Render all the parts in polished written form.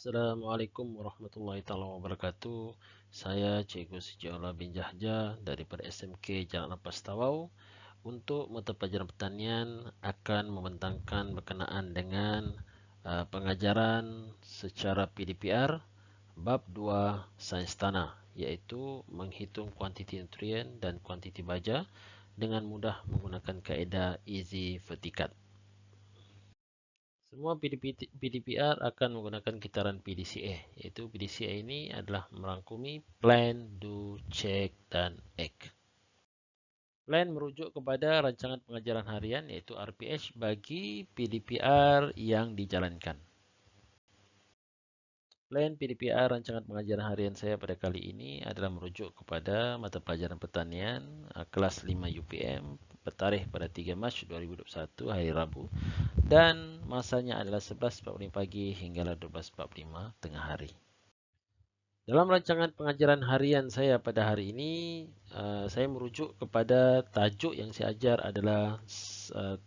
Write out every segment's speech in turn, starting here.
Assalamualaikum warahmatullahi taala wabarakatuh. Saya Cikgu Sejiola bin Jahja daripada SMK Jalan Lepas Tawau. Untuk mata pelajaran pertanian akan membentangkan berkenaan dengan pengajaran secara PDPR bab 2 Sains Tanah, iaitu menghitung kuantiti nutrien dan kuantiti baja dengan mudah menggunakan kaedah easy vertikat. Semua PDPR akan menggunakan kitaran PDCA, iaitu PDCA ini adalah merangkumi Plan, Do, Check, dan Act. Plan merujuk kepada rancangan pengajaran harian, iaitu RPH, bagi PDPR yang dijalankan. Plan PDPR rancangan pengajaran harian saya pada kali ini adalah merujuk kepada mata pelajaran pertanian kelas 5 UPM bertarikh pada 3 Mac 2021 hari Rabu, dan masanya adalah 11.45 pagi hinggalah 12.45 tengah hari. Dalam rancangan pengajaran harian saya pada hari ini, saya merujuk kepada tajuk yang saya ajar adalah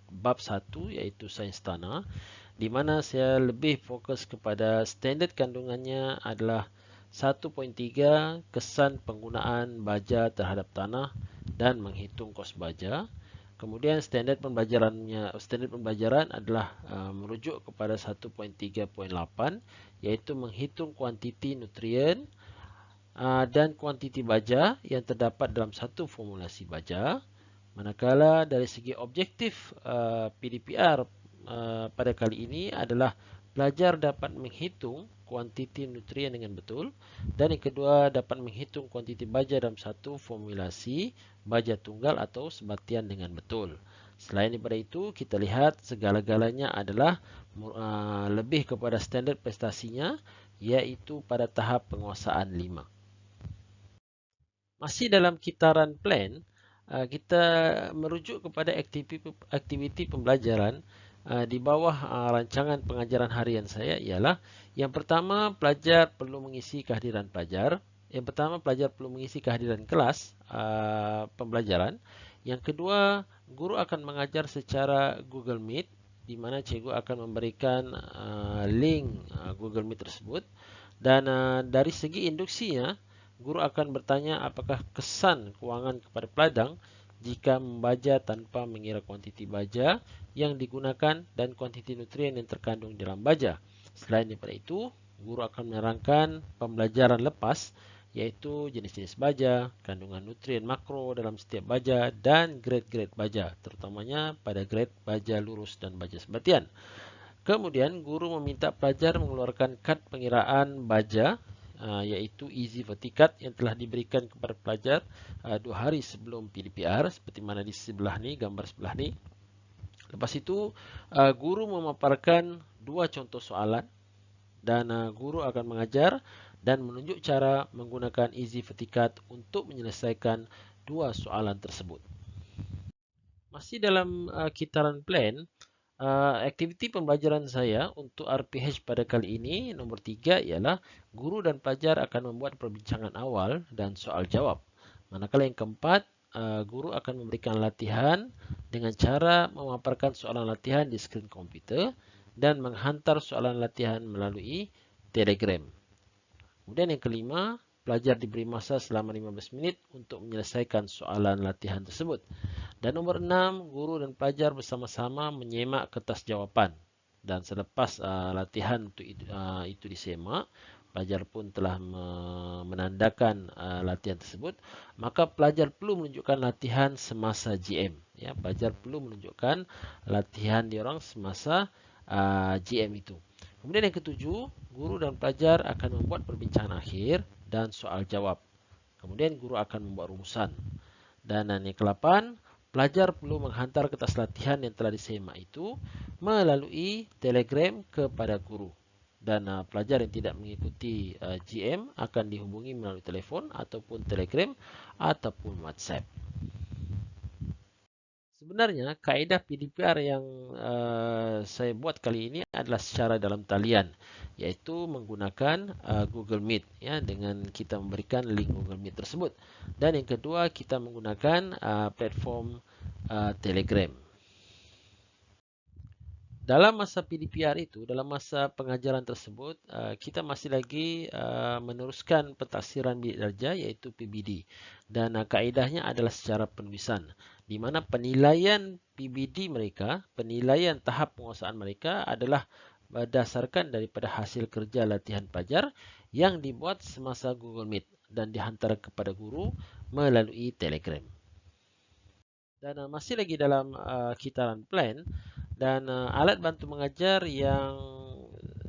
bab 1, iaitu Sains Tanah, di mana saya lebih fokus kepada standard kandungannya adalah 1.3 kesan penggunaan baja terhadap tanah dan menghitung kos baja. Kemudian standard pembelajaran adalah merujuk kepada 1.3.8, iaitu menghitung kuantiti nutrien dan kuantiti baja yang terdapat dalam satu formulasi baja. Manakala dari segi objektif PDPR pada kali ini adalah pelajar dapat menghitung kuantiti nutrien dengan betul, dan yang kedua dapat menghitung kuantiti baja dalam satu formulasi baja tunggal atau sebatian dengan betul. Selain daripada itu, kita lihat segala-galanya adalah lebih kepada standard prestasinya, iaitu pada tahap penguasaan 5. Masih dalam kitaran plan, kita merujuk kepada aktiviti pembelajaran di bawah rancangan pengajaran harian saya ialah yang pertama, pelajar perlu mengisi kehadiran pelajar. Yang pertama, pelajar perlu mengisi kehadiran kelas pembelajaran. Yang kedua, guru akan mengajar secara Google Meet, di mana cikgu akan memberikan link Google Meet tersebut. Dan dari segi induksinya, guru akan bertanya apakah kesan kewangan kepada peladang jika membaja tanpa mengira kuantiti baja yang digunakan dan kuantiti nutrien yang terkandung dalam baja. Selain daripada itu, guru akan menerangkan pembelajaran lepas, iaitu jenis-jenis baja, kandungan nutrien makro dalam setiap baja, dan grade-grade baja, terutamanya pada grade baja lurus dan baja sebatian. Kemudian, guru meminta pelajar mengeluarkan kad pengiraan baja, iaitu easy vertikat yang telah diberikan kepada pelajar 2 hari sebelum PDPR, seperti mana di sebelah ni, gambar sebelah ni. Lepas itu, guru memaparkan 2 contoh soalan, dan guru akan mengajar dan menunjuk cara menggunakan easy vertikat untuk menyelesaikan 2 soalan tersebut. Masih dalam kitaran plan, aktiviti pembelajaran saya untuk RPH pada kali ini, nombor 3, ialah guru dan pelajar akan membuat perbincangan awal dan soal jawab. Manakala yang keempat, guru akan memberikan latihan dengan cara memaparkan soalan latihan di skrin komputer dan menghantar soalan latihan melalui Telegram. Kemudian yang kelima, pelajar diberi masa selama 15 minit untuk menyelesaikan soalan latihan tersebut. Dan nombor 6, guru dan pelajar bersama-sama menyemak kertas jawapan. Dan selepas latihan itu disemak, pelajar pun telah menandakan latihan tersebut, maka pelajar perlu menunjukkan latihan semasa GM. Ya, pelajar perlu menunjukkan latihan diorang semasa GM itu. Kemudian yang ketujuh, guru dan pelajar akan membuat perbincangan akhir dan soal jawab. Kemudian guru akan membuat rumusan. Dan yang ke-8, pelajar perlu menghantar kertas latihan yang telah disemak itu melalui Telegram kepada guru. Dan pelajar yang tidak mengikuti GM akan dihubungi melalui telefon ataupun Telegram ataupun WhatsApp. Sebenarnya kaedah PDPR yang saya buat kali ini adalah secara dalam talian, iaitu menggunakan Google Meet, ya, dengan kita memberikan link Google Meet tersebut. Dan yang kedua, kita menggunakan platform Telegram. Dalam masa PDPR itu, dalam masa pengajaran tersebut, kita masih lagi meneruskan pentafsiran bilik darjah iaitu PBD. Dan kaedahnya adalah secara penulisan, di mana penilaian PBD mereka, penilaian tahap penguasaan mereka adalah berdasarkan daripada hasil kerja latihan pelajar yang dibuat semasa Google Meet dan dihantar kepada guru melalui Telegram. Dan masih lagi dalam kitaran plan, dan alat bantu mengajar yang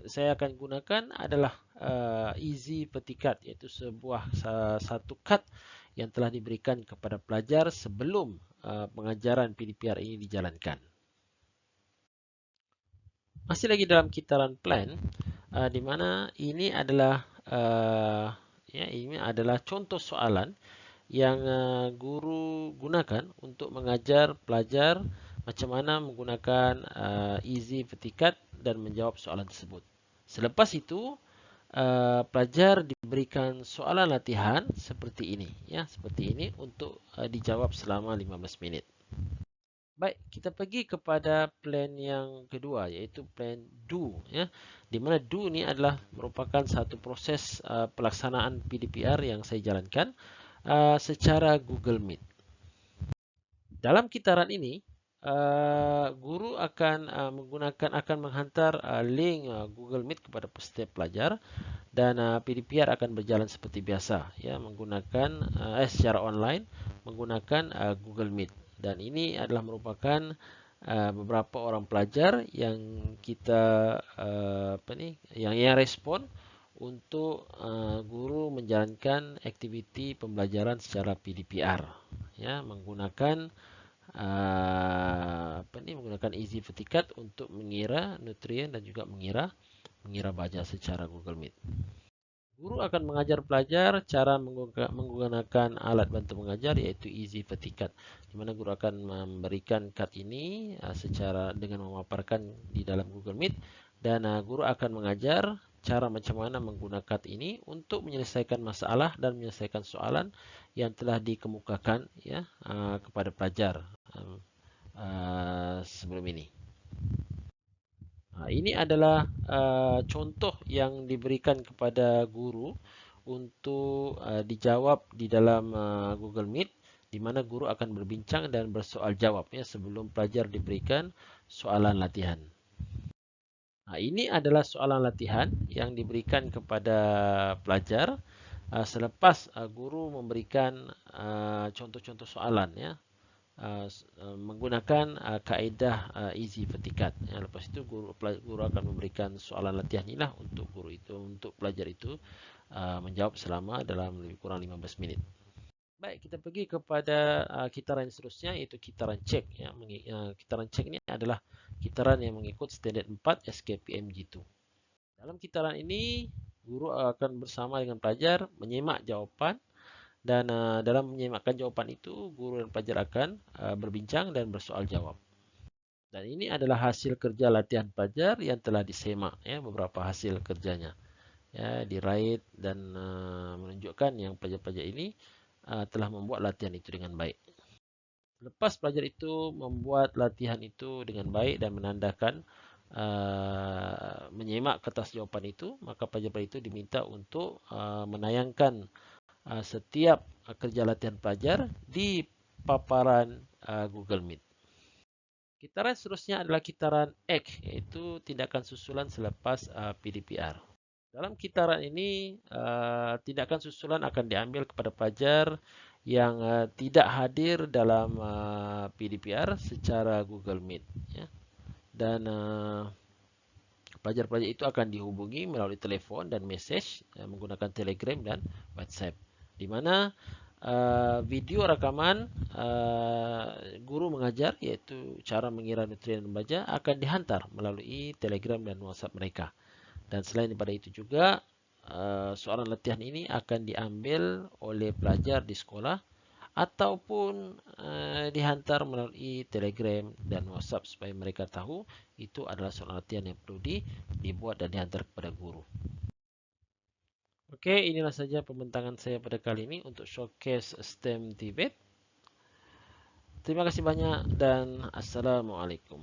saya akan gunakan adalah Easy Petikat, iaitu sebuah satu kad yang telah diberikan kepada pelajar sebelum pengajaran PDPR ini dijalankan. Masih lagi dalam kitaran plan, di mana ini adalah contoh soalan yang guru gunakan untuk mengajar pelajar macam mana menggunakan Easy Petikat dan menjawab soalan tersebut. Selepas itu, pelajar diberikan soalan latihan seperti ini, ya, seperti ini untuk dijawab selama 15 menit. Baik, kita pergi kepada plan yang kedua, iaitu plan do, ya, di mana do ni adalah merupakan satu proses pelaksanaan PDPR yang saya jalankan secara Google Meet. Dalam kitaran ini, guru akan menghantar link Google Meet kepada setiap pelajar, dan PDPR akan berjalan seperti biasa, ya, menggunakan secara online menggunakan Google Meet. Dan ini adalah merupakan beberapa orang pelajar yang kita yang respon untuk guru menjalankan aktiviti pembelajaran secara PDPR, ya, menggunakan menggunakan Easy Petikat untuk mengira nutrien dan juga mengira baja secara Google Meet. Guru akan mengajar pelajar cara menggunakan alat bantu mengajar iaitu Easy Petikat, di mana guru akan memberikan kad ini secara dengan memaparkan di dalam Google Meet, dan guru akan mengajar cara macam mana menggunakan kad ini untuk menyelesaikan masalah dan menyelesaikan soalan yang telah dikemukakan, ya, kepada pelajar sebelum ini. Ini adalah contoh yang diberikan kepada guru untuk dijawab di dalam Google Meet, di mana guru akan berbincang dan bersoal jawab, ya, sebelum pelajar diberikan soalan latihan. Ini adalah soalan latihan yang diberikan kepada pelajar selepas guru memberikan contoh-contoh soalan, ya, menggunakan kaedah Easy Petikat. Lepas itu guru akan memberikan soalan latihan inilah untuk pelajar itu menjawab selama dalam lebih kurang 15 menit. Baik, kita pergi kepada kitaran seterusnya, iaitu kitaran cek, ya. Kitaran cek ini adalah kitaran yang mengikut standard 4 SKPM G2. Dalam kitaran ini, guru akan bersama dengan pelajar menyimak jawapan, dan dalam menyimakkan jawapan itu, guru dan pelajar akan berbincang dan bersoal jawab. Dan ini adalah hasil kerja latihan pelajar yang telah disemak, ya, beberapa hasil kerjanya, ya, diraih dan menunjukkan yang pelajar-pelajar ini telah membuat latihan itu dengan baik. Lepas pelajar itu membuat latihan itu dengan baik dan menandakan menyimak kertas jawapan itu, maka pelajar-pelajar itu diminta untuk menayangkan setiap kerja latihan pelajar di paparan Google Meet. Kitaran seterusnya adalah kitaran X, yaitu tindakan susulan selepas PDPR. Dalam kitaran ini, tindakan susulan akan diambil kepada pelajar yang tidak hadir dalam PDPR secara Google Meet, ya. Dan pelajar-pelajar itu akan dihubungi melalui telepon dan message menggunakan Telegram dan WhatsApp, di mana video rekaman guru mengajar, yaitu cara mengira nutrien baja, akan dihantar melalui Telegram dan WhatsApp mereka. Dan selain daripada itu juga, soalan latihan ini akan diambil oleh pelajar di sekolah ataupun dihantar melalui Telegram dan WhatsApp supaya mereka tahu itu adalah soalan latihan yang perlu dibuat dan dihantar kepada guru. Oke, inilah saja pembentangan saya pada kali ini untuk showcase STEM Tibet. Terima kasih banyak dan Assalamualaikum.